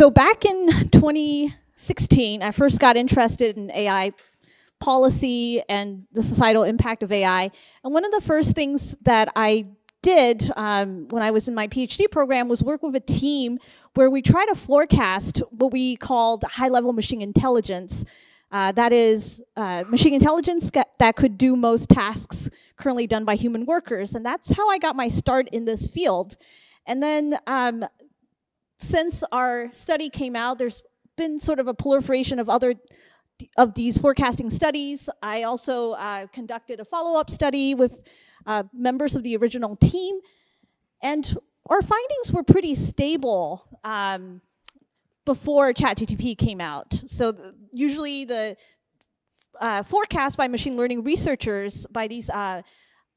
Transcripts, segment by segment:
So back in 2016, I first got interested in AI policy and the societal impact of AI. And one of the first things that I did when I was in my PhD program was work with a team where we try to forecast what we called high-level machine intelligence. That is machine intelligence that could do most tasks currently done by human workers. And that's how I got my start in this field. And then since our study came out, there's been sort of a proliferation of these forecasting studies. I also conducted a follow-up study with members of the original team, and our findings were pretty stable before ChatGPT came out. So usually the forecast by machine learning researchers, by these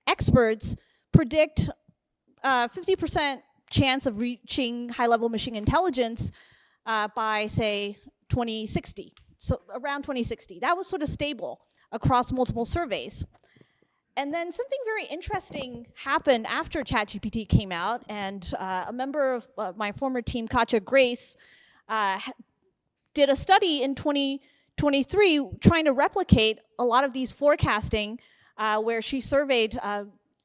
experts, predict 50% chance of reaching high-level machine intelligence by, say, 2060. So around 2060. That was sort of stable across multiple surveys. And then something very interesting happened after ChatGPT came out, and a member of my former team, Katja Grace, did a study in 2023 trying to replicate a lot of these forecasting where she surveyed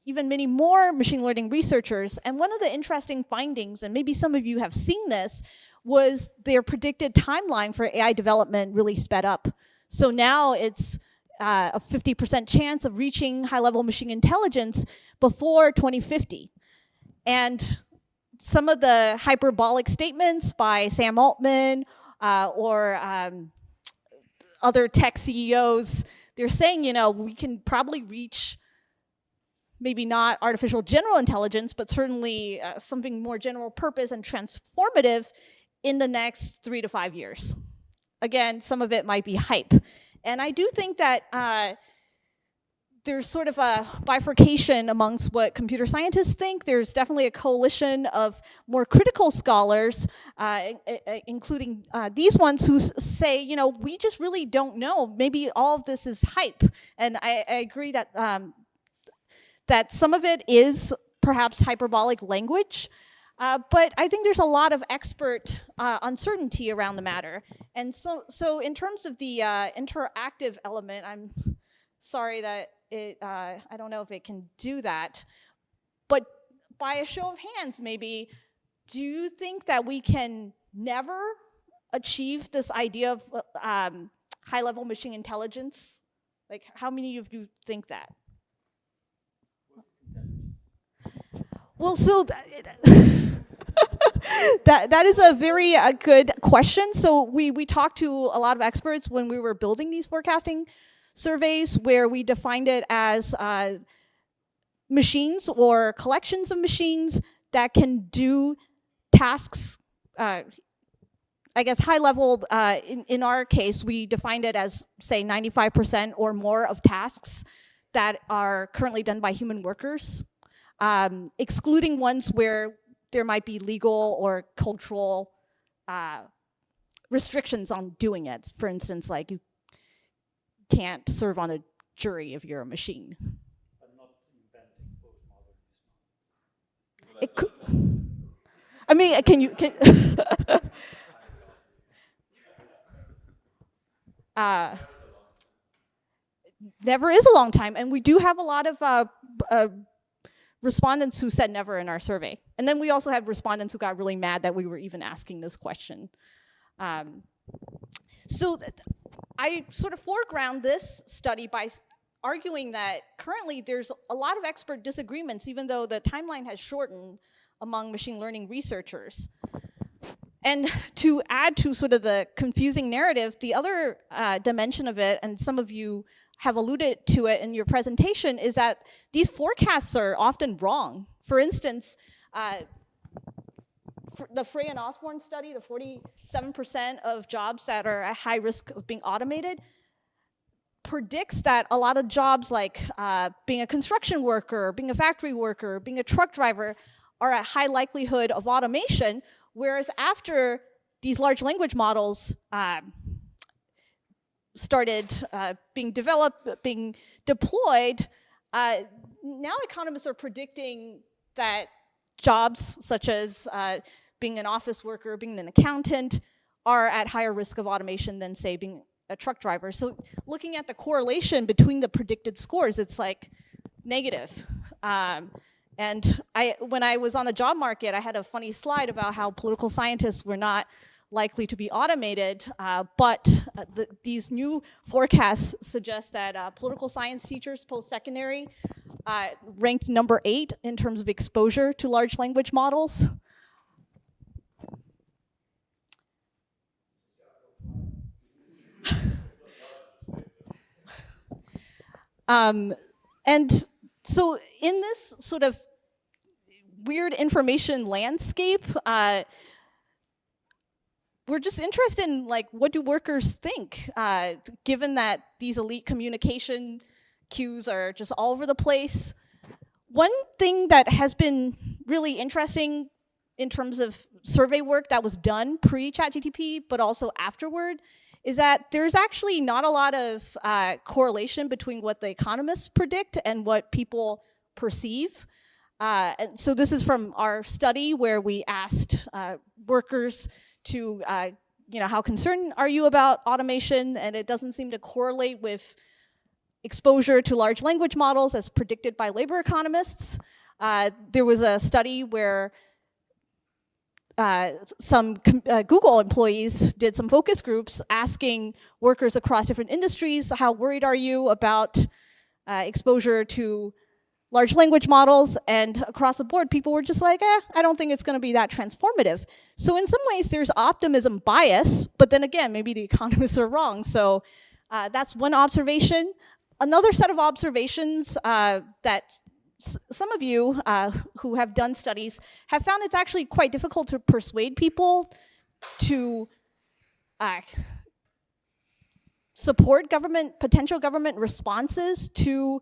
even many more machine learning researchers. And one of the interesting findings, and maybe some of you have seen this, was their predicted timeline for AI development really sped up. So now it's a 50% chance of reaching high-level machine intelligence before 2050. And some of the hyperbolic statements by Sam Altman or other tech CEOs, they're saying, you know, we can probably reach maybe not artificial general intelligence, but certainly something more general purpose and transformative in the next 3 to 5 years. Again, some of it might be hype. And I do think that there's sort of a bifurcation amongst what computer scientists think. There's definitely a coalition of more critical scholars, including these ones who say, you know, we just really don't know. Maybe all of this is hype. And I agree that that some of it is perhaps hyperbolic language, but I think there's a lot of expert uncertainty around the matter. And so in terms of the interactive element, I'm sorry that I don't know if it can do that, but by a show of hands maybe, do you think that we can never achieve this idea of high-level machine intelligence? Like, how many of you think that? Well, so that is a very good question. So we talked to a lot of experts when we were building these forecasting surveys, where we defined it as machines or collections of machines that can do tasks, I guess high level. In our case, we defined it as, say, 95% or more of tasks that are currently done by human workers. Excluding ones where there might be legal or cultural restrictions on doing it. For instance, like you can't serve on a jury if you're a machine. But not inventing postmodernism. It could, I mean, can you? Never is a long time, and we do have a lot of respondents who said never in our survey. And then we also had respondents who got really mad that we were even asking this question. So I sort of foreground this study by arguing that currently there's a lot of expert disagreements, even though the timeline has shortened among machine learning researchers. And to add to sort of the confusing narrative, the other dimension of it, and some of you have alluded to it in your presentation, is that these forecasts are often wrong. For instance, for the Frey and Osborne study, the 47% of jobs that are at high risk of being automated predicts that a lot of jobs like being a construction worker, being a factory worker, being a truck driver are at high likelihood of automation, whereas after these large language models started being developed, being deployed, now economists are predicting that jobs such as being an office worker, being an accountant, are at higher risk of automation than, say, being a truck driver. So looking at the correlation between the predicted scores, it's like negative. And when I was on the job market, I had a funny slide about how political scientists were not likely to be automated, but these new forecasts suggest that political science teachers post-secondary ranked number 8 in terms of exposure to large language models. And so in this sort of weird information landscape, we're just interested in, like, what do workers think, given that these elite communication cues are just all over the place. One thing that has been really interesting in terms of survey work that was done pre-ChatGPT, but also afterward, is that there's actually not a lot of correlation between what the economists predict and what people perceive. And so this is from our study where we asked workers to, how concerned are you about automation? And it doesn't seem to correlate with exposure to large language models as predicted by labor economists. There was a study where some Google employees did some focus groups asking workers across different industries, how worried are you about exposure to large language models? And across the board, people were just like, I don't think it's going to be that transformative. So in some ways, there's optimism bias, but then again, maybe the economists are wrong. So that's one observation. Another set of observations that some of you who have done studies have found it's actually quite difficult to persuade people to support potential government responses to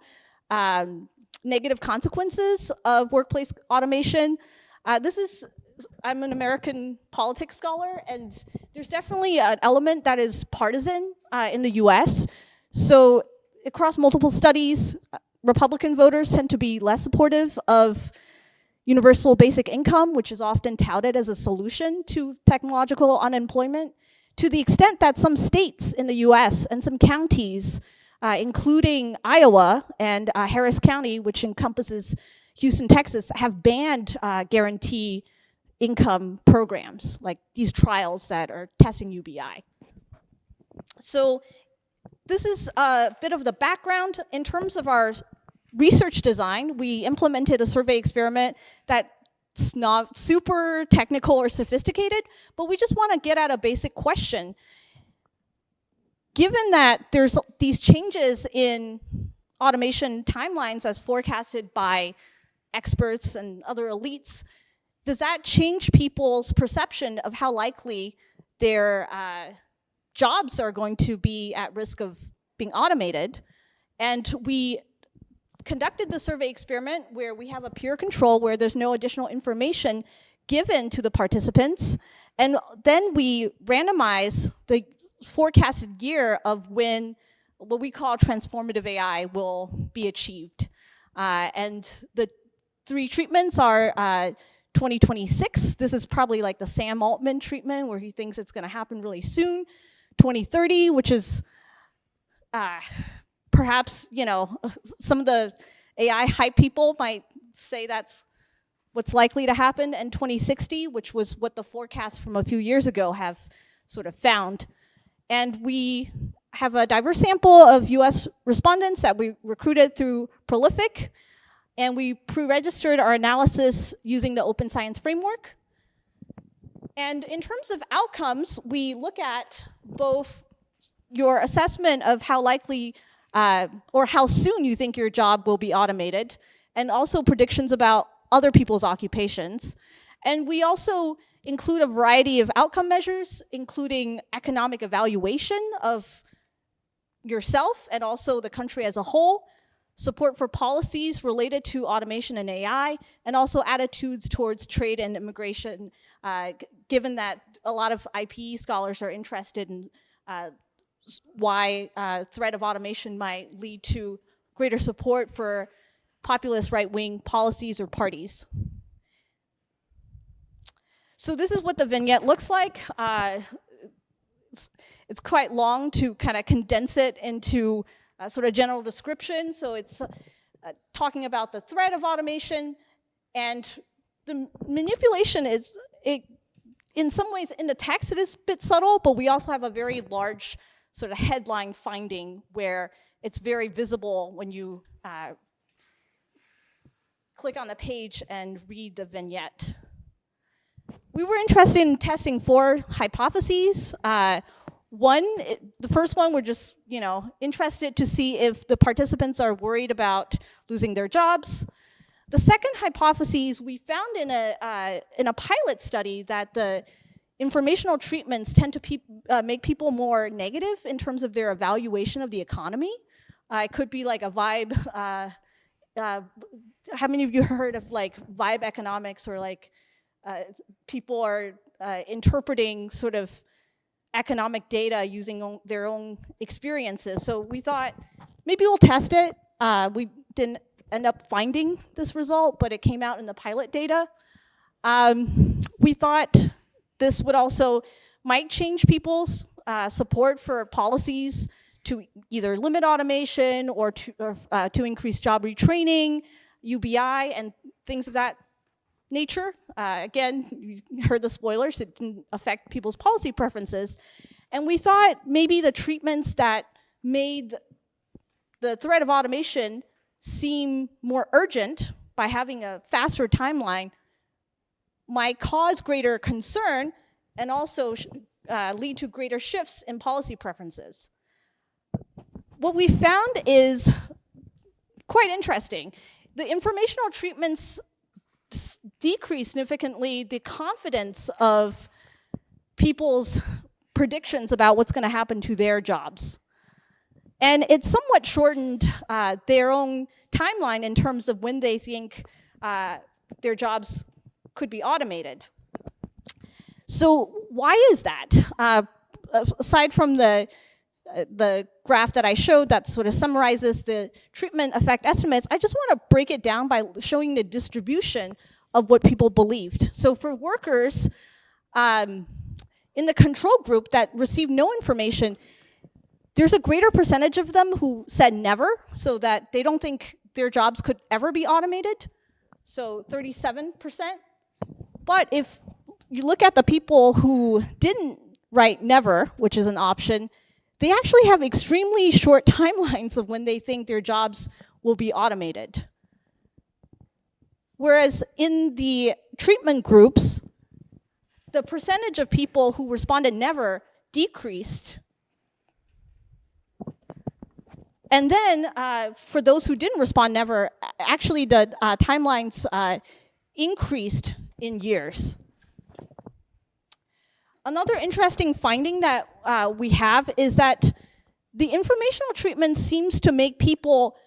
negative consequences of workplace automation. I'm an American politics scholar, and there's definitely an element that is partisan in the US. So across multiple studies, Republican voters tend to be less supportive of universal basic income, which is often touted as a solution to technological unemployment, to the extent that some states in the US and some counties, including Iowa and Harris County, which encompasses Houston, Texas, have banned guarantee income programs, like these trials that are testing UBI. So this is a bit of the background. In terms of our research design, we implemented a survey experiment that's not super technical or sophisticated, but we just want to get at a basic question. Given that there's these changes in automation timelines as forecasted by experts and other elites, does that change people's perception of how likely their jobs are going to be at risk of being automated? And we conducted the survey experiment where we have a peer control where there's no additional information given to the participants, and then we randomize the forecasted year of when what we call transformative AI will be achieved. And the 3 treatments are 2026. This is probably like the Sam Altman treatment where he thinks it's going to happen really soon. 2030, which is perhaps, some of the AI hype people might say that's what's likely to happen, and 2060, which was what the forecasts from a few years ago have sort of found. And we have a diverse sample of US respondents that we recruited through Prolific, and we pre-registered our analysis using the Open Science Framework. And in terms of outcomes, we look at both your assessment of how likely or how soon you think your job will be automated, and also predictions about other people's occupations. And we also include a variety of outcome measures, including economic evaluation of yourself and also the country as a whole, support for policies related to automation and AI, and also attitudes towards trade and immigration, given that a lot of IPE scholars are interested in why threat of automation might lead to greater support for populist right-wing policies or parties. So this is what the vignette looks like. it's quite long to kind of condense it into a sort of general description. So it's talking about the threat of automation, and the manipulation is, in some ways in the text it is a bit subtle, but we also have a very large sort of headline finding where it's very visible when you click on the page and read the vignette. We were interested in testing 4 hypotheses. The first one, we're just interested to see if the participants are worried about losing their jobs. The second hypothesis, we found in a pilot study that the informational treatments tend to make people more negative in terms of their evaluation of the economy. It could be like a vibe. How many of you heard of like vibe economics, or like people are interpreting sort of economic data using their own experiences? So we thought maybe we'll test it. We didn't end up finding this result, but it came out in the pilot data. We thought this would also might change people's support for policies to either limit automation or to increase job retraining, UBI, and things of that nature. Again, you heard the spoilers, it didn't affect people's policy preferences. And we thought maybe the treatments that made the threat of automation seem more urgent by having a faster timeline might cause greater concern and also lead to greater shifts in policy preferences. What we found is quite interesting. The informational treatments decrease significantly the confidence of people's predictions about what's going to happen to their jobs. And it somewhat shortened their own timeline in terms of when they think their jobs could be automated. So why is that? Aside from the graph that I showed that sort of summarizes the treatment effect estimates, I just want to break it down by showing the distribution of what people believed. So for workers in the control group that received no information, there's a greater percentage of them who said never, so that they don't think their jobs could ever be automated. So 37%. But if you look at the people who didn't write never, which is an option, they actually have extremely short timelines of when they think their jobs will be automated. Whereas in the treatment groups, the percentage of people who responded never decreased. And then for those who didn't respond never, actually the timelines increased in years. Another interesting finding that we have is that the informational treatment seems to make people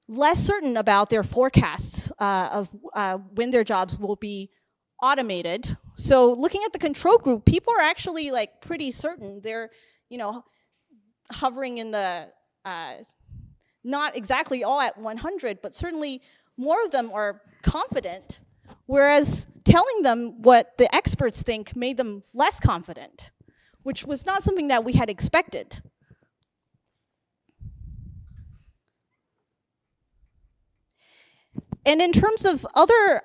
less certain about their forecasts of when their jobs will be automated. So looking at the control group, people are actually like pretty certain. They're hovering in the not exactly all at 100, but certainly more of them are confident, whereas telling them what the experts think made them less confident, which was not something that we had expected. And in terms of other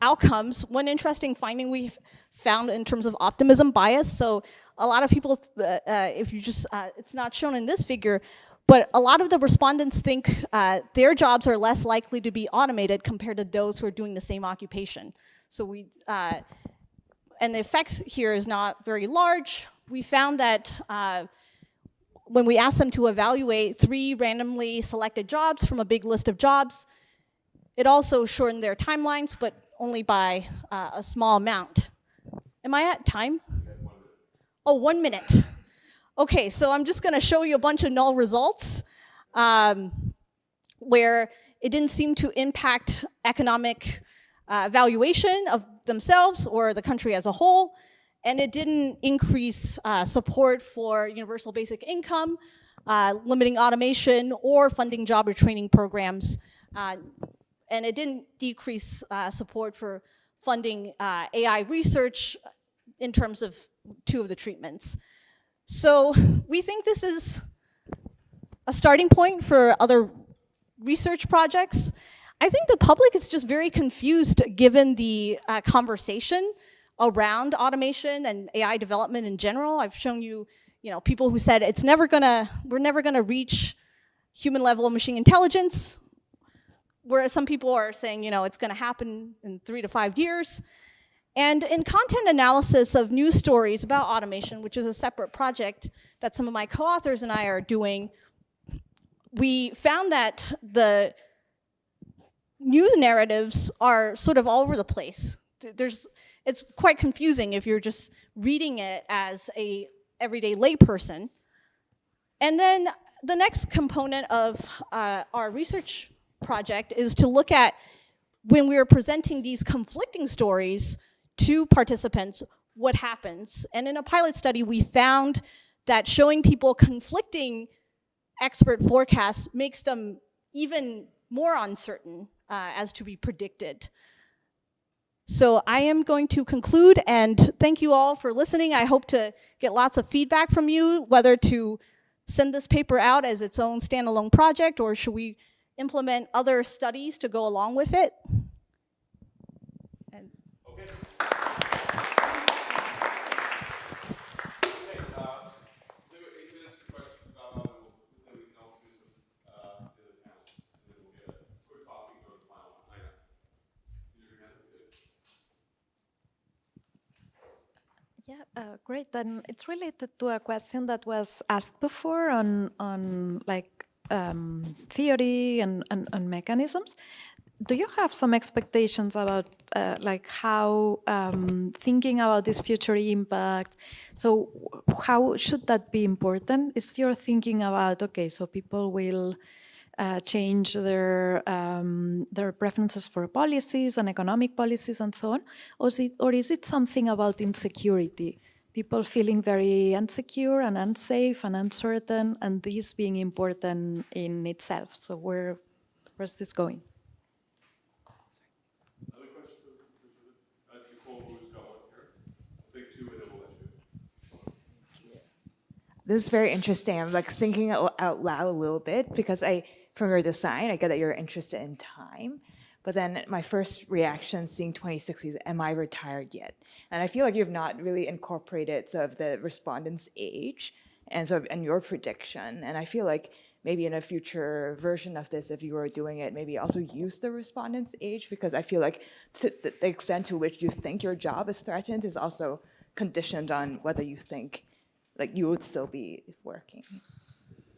outcomes, one interesting finding we've found in terms of optimism bias, so a lot of people, if you just, it's not shown in this figure, but a lot of the respondents think their jobs are less likely to be automated compared to those who are doing the same occupation. So and the effects here is not very large. We found that when we asked them to evaluate 3 randomly selected jobs from a big list of jobs, it also shortened their timelines, but only by a small amount. Am I at time? Oh, 1 minute. Okay, so I'm just going to show you a bunch of null results where it didn't seem to impact economic valuation of themselves or the country as a whole, and it didn't increase support for universal basic income, limiting automation, or funding job or training programs. And it didn't decrease support for funding AI research in terms of 2 of the treatments. So we think this is a starting point for other research projects. I think the public is just very confused given the conversation around automation and AI development in general. I've shown you, people who said we're never gonna reach human level of machine intelligence, whereas some people are saying, it's gonna happen in 3 to 5 years. And in content analysis of news stories about automation, which is a separate project that some of my co-authors and I are doing, we found that the news narratives are sort of all over the place. It's quite confusing if you're just reading it as a everyday layperson. And then the next component of our research project is to look at when we are presenting these conflicting stories to participants, what happens. And in a pilot study, we found that showing people conflicting expert forecasts makes them even more uncertain as to be predicted. So I am going to conclude, and thank you all for listening. I hope to get lots of feedback from you, whether to send this paper out as its own standalone project, or should we implement other studies to go along with it? And Okay. We have 8 minutes for questions about it, and then we can also do some the other panels, and then we'll get a quick coffee and go to the final one. Ina, is your hand good? Yeah, great. And it's related to a question that was asked before on like theory and mechanisms. Do you have some expectations about like how thinking about this future impact? So how should that be important? Is your thinking about, okay, so people will change their preferences for policies and economic policies and so on, or is it something about insecurity? People feeling very insecure and unsafe and uncertain, and this being important in itself. So where's this going? Another question for Nicole, who's got one here. I'll take 2 and then we'll let you. This is very interesting. I'm like thinking out loud a little bit because from your design, I get that you're interested in time. But then my first reaction seeing 2060 is, am I retired yet? And I feel like you've not really incorporated sort of the respondent's age and your prediction. And I feel like maybe in a future version of this, if you were doing it, maybe also use the respondent's age, because I feel like the extent to which you think your job is threatened is also conditioned on whether you think like you would still be working.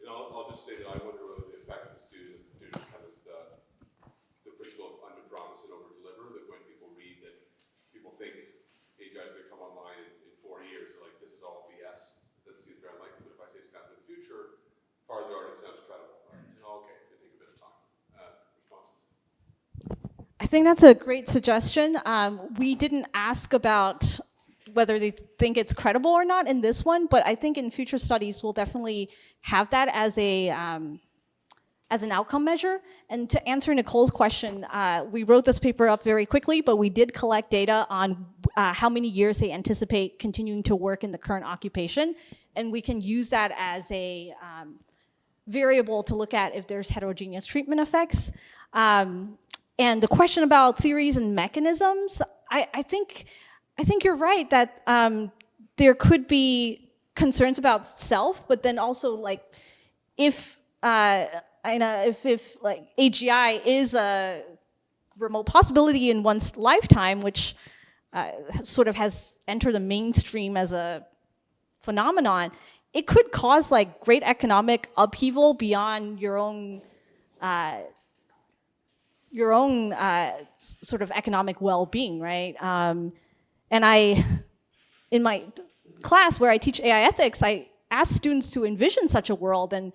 I'll just say that I wonder whether the effect is due to kind of the principle of under-promise and over-deliver, that when people read that people think AGI is going to come online in 4 years, they're like, this is all BS. It doesn't seem very likely, but if I say it's kind of in the future, farther on it sounds credible. Right? Okay, it's going to take a bit of time. Responses? I think that's a great suggestion. We didn't ask about whether they think it's credible or not in this one, but I think in future studies we'll definitely have that as an outcome measure. And to answer Nicole's question, we wrote this paper up very quickly, but we did collect data on how many years they anticipate continuing to work in the current occupation, and we can use that as a variable to look at if there's heterogeneous treatment effects. And the question about theories and mechanisms, I think you're right that there could be concerns about self, but then also like if like AGI is a remote possibility in one's lifetime, which sort of has entered the mainstream as a phenomenon, it could cause like great economic upheaval beyond your own sort of economic well-being, right? And in my class where I teach AI ethics, I ask students to envision such a world, and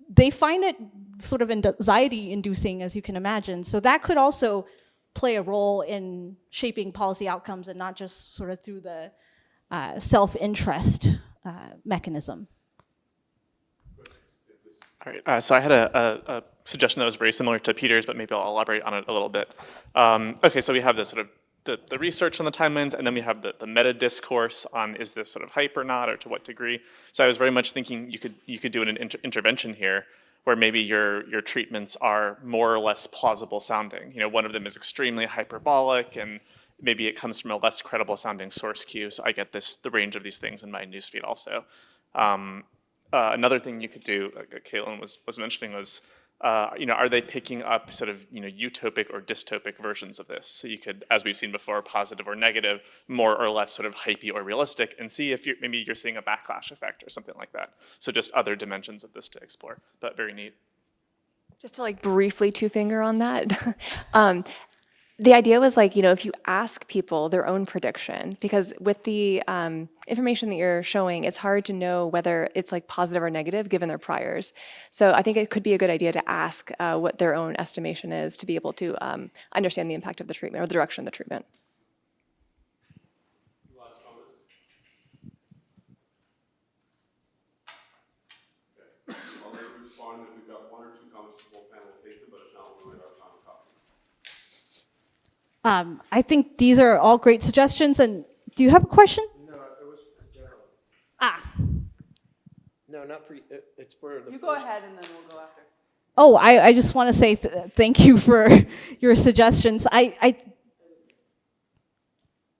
they find it sort of anxiety-inducing, as you can imagine. So that could also play a role in shaping policy outcomes, and not just sort of through the self-interest mechanism. All right, so I had a suggestion that was very similar to Peter's, but maybe I'll elaborate on it a little bit. Okay, so we have this sort of the research on the timelines, and then we have the meta discourse on is this sort of hype or not, or to what degree. So I was very much thinking you could do an intervention here, where maybe your treatments are more or less plausible sounding. One of them is extremely hyperbolic, and maybe it comes from a less credible sounding source cue. So I get the range of these things in my newsfeed also. Another thing you could do, like Caitlin was mentioning, was are they picking up sort of utopic or dystopic versions of this? So you could, as we've seen before, positive or negative, more or less sort of hypey or realistic, and see if maybe you're seeing a backlash effect or something like that. So just other dimensions of this to explore, but very neat. Just to like briefly two-finger on that, the idea was like, if you ask people their own prediction, because with the information that you're showing, it's hard to know whether it's like positive or negative given their priors. So I think it could be a good idea to ask what their own estimation is to be able to understand the impact of the treatment or the direction of the treatment. Last comments? Okay. I'll let you respond. If we've got one or two comments, the whole panel will take them, but if not, we'll wait our time to copy. I think these are all great suggestions. And do you have a question? No, it was for Gerald. Ah. No, not for you. It's for the. You go ahead and then we'll go after. Oh, I just want to say thank you for your suggestions. I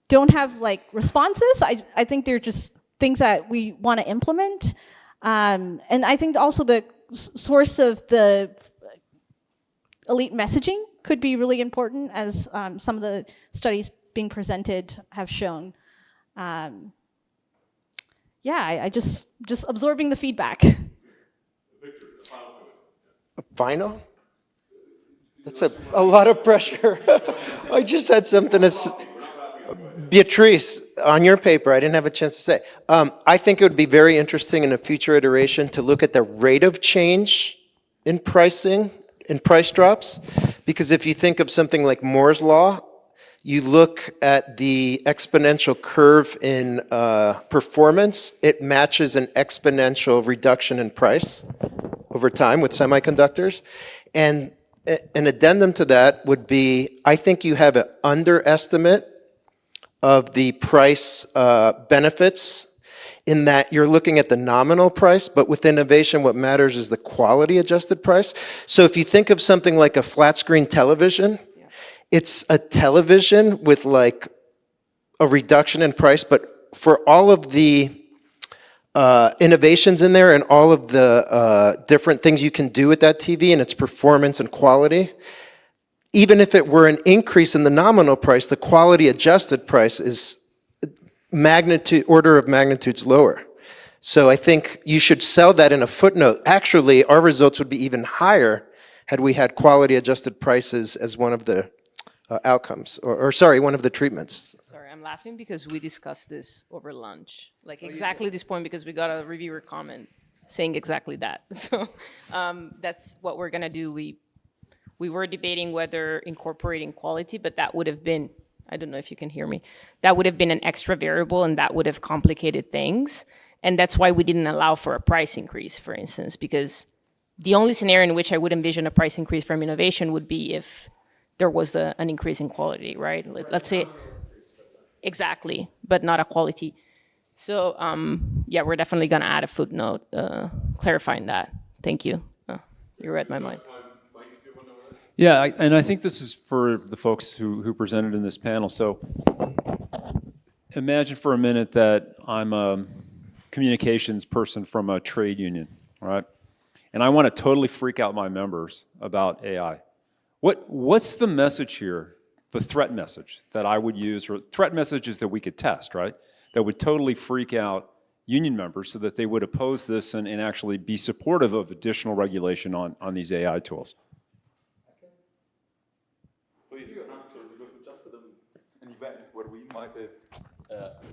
don't have like responses. I think they're just things that we want to implement. And I think also the source of the elite messaging could be really important, as some of the studies being presented have shown. I just absorbing the feedback. Final? That's a lot of pressure. I just had something to Beatrice, on your paper, I didn't have a chance to say. I think it would be very interesting in a future iteration to look at the rate of change in pricing, in price drops, because if you think of something like Moore's Law, you look at the exponential curve in performance, it matches an exponential reduction in price over time with semiconductors. And an addendum to that would be, I think you have an underestimate of the price benefits in that you're looking at the nominal price, but with innovation, what matters is the quality adjusted price. So if you think of something like a flat screen television, it's a television with like a reduction in price, but for all of the innovations in there and all of the different things you can do with that TV and its performance and quality, even if it were an increase in the nominal price, the quality adjusted price is order of magnitudes lower. So I think you should sell that in a footnote. Actually, our results would be even higher had we had quality adjusted prices as one of the outcomes, or sorry, one of the treatments. Sorry, I'm laughing because we discussed this over lunch. Like exactly this point, because we got a reviewer comment saying exactly that. So that's what we're gonna do. We were debating whether incorporating quality, but that would have been, I don't know if you can hear me, that would have been an extra variable and that would have complicated things. And that's why we didn't allow for a price increase, for instance, because the only scenario in which I would envision a price increase from innovation would be if there was an increase in quality, right? Let's say, exactly, but not a quality. So yeah, we're definitely gonna add a footnote clarifying that. Thank you. You read my mind. Yeah, and I think this is for the folks who presented in this panel. So imagine for a minute that I'm a communications person from a trade union, right? And I want to totally freak out my members about AI. What's the message here, the threat message that I would use, or threat messages that we could test, right? That would totally freak out union members so that they would oppose this and actually be supportive of additional regulation on these AI tools. Please answer, because we just had an event where we invited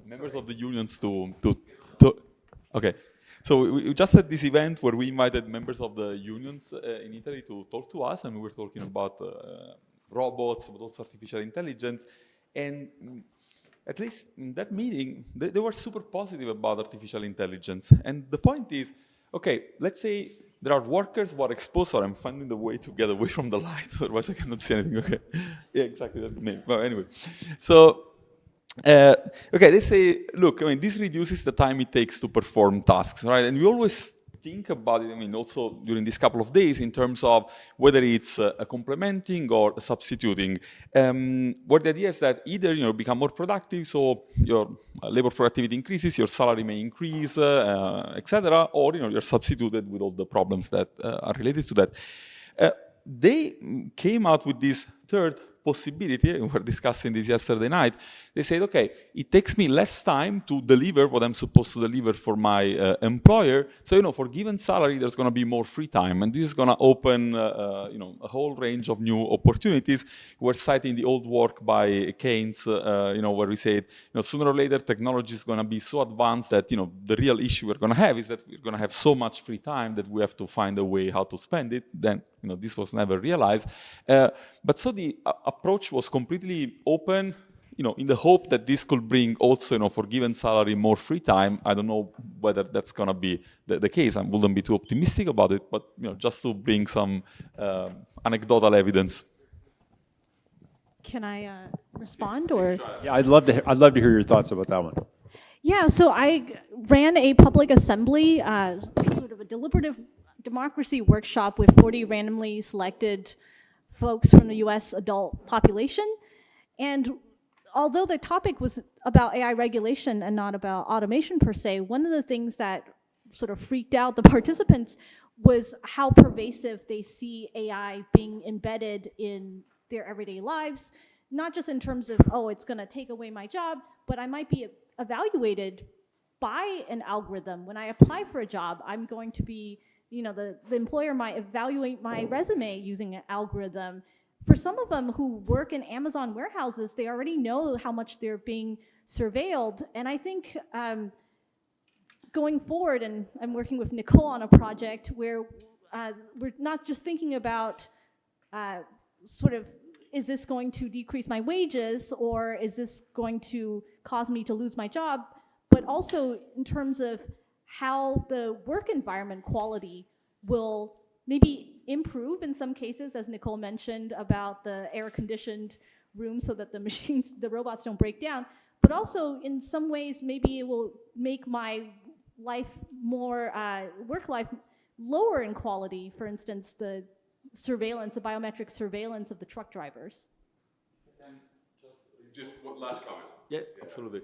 members of the unions to okay. So we just had this event where we invited members of the unions in Italy to talk to us, and we were talking about robots, but also artificial intelligence. And at least in that meeting, they were super positive about artificial intelligence. And the point is, okay, let's say there are workers who are exposed, or I'm finding the way to get away from the light, otherwise I cannot see anything. Okay, yeah, exactly. That name. Well, anyway, so okay, they say, look, I mean, this reduces the time it takes to perform tasks, right? And we always think about it, I mean, also during these couple of days in terms of whether it's complementing or substituting. Where the idea is that either, become more productive, so your labor productivity increases, your salary may increase, etc., or, you're substituted with all the problems that are related to that. They came out with this third possibility, we were discussing this yesterday night. They said, okay, it takes me less time to deliver what I'm supposed to deliver for my employer. So, for given salary, there's going to be more free time. And this is going to open, a whole range of new opportunities. We're citing the old work by Keynes, where we said, sooner or later, technology is going to be so advanced that, the real issue we're going to have is that we're going to have so much free time that we have to find a way how to spend it. Then, this was never realized. But so the approach was completely open, in the hope that this could bring also, for given salary, more free time. I don't know whether that's going to be the case. I wouldn't be too optimistic about it, but, just to bring some anecdotal evidence. Can I respond, or? Yeah, I'd love to hear your thoughts about that one. Yeah, so I ran a public assembly, sort of a deliberative democracy workshop with 40 randomly selected folks from the US adult population. And although the topic was about AI regulation and not about automation per se, one of the things that sort of freaked out the participants was how pervasive they see AI being embedded in their everyday lives, not just in terms of, oh, it's gonna take away my job, but I might be evaluated by an algorithm. When I apply for a job, I'm going to be, the employer might evaluate my resume using an algorithm. For some of them who work in Amazon warehouses, they already know how much they're being surveilled. And I think going forward, and I'm working with Nicole on a project where we're not just thinking about sort of, is this going to decrease my wages, or is this going to cause me to lose my job, but also in terms of how the work environment quality will maybe improve in some cases, as Nicole mentioned about the air-conditioned room so that the robots don't break down, but also in some ways maybe it will make my life more, work life lower in quality. For instance, the biometric surveillance of the truck drivers. Just one last comment. Yeah, absolutely.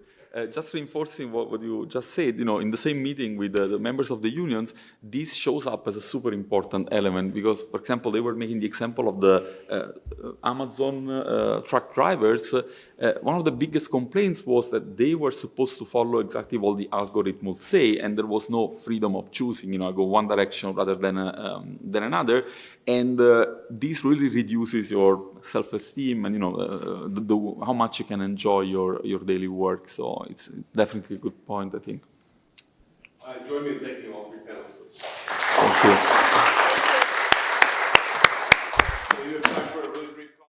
Just reinforcing what you just said, in the same meeting with the members of the unions, this shows up as a super important element because, for example, they were making the example of the Amazon truck drivers. One of the biggest complaints was that they were supposed to follow exactly what the algorithm would say, and there was no freedom of choosing, go one direction rather than another. And this really reduces your self-esteem and, how much you can enjoy your daily work. So it's definitely a good point, I think. Join me in thanking all three panelists. Thank you.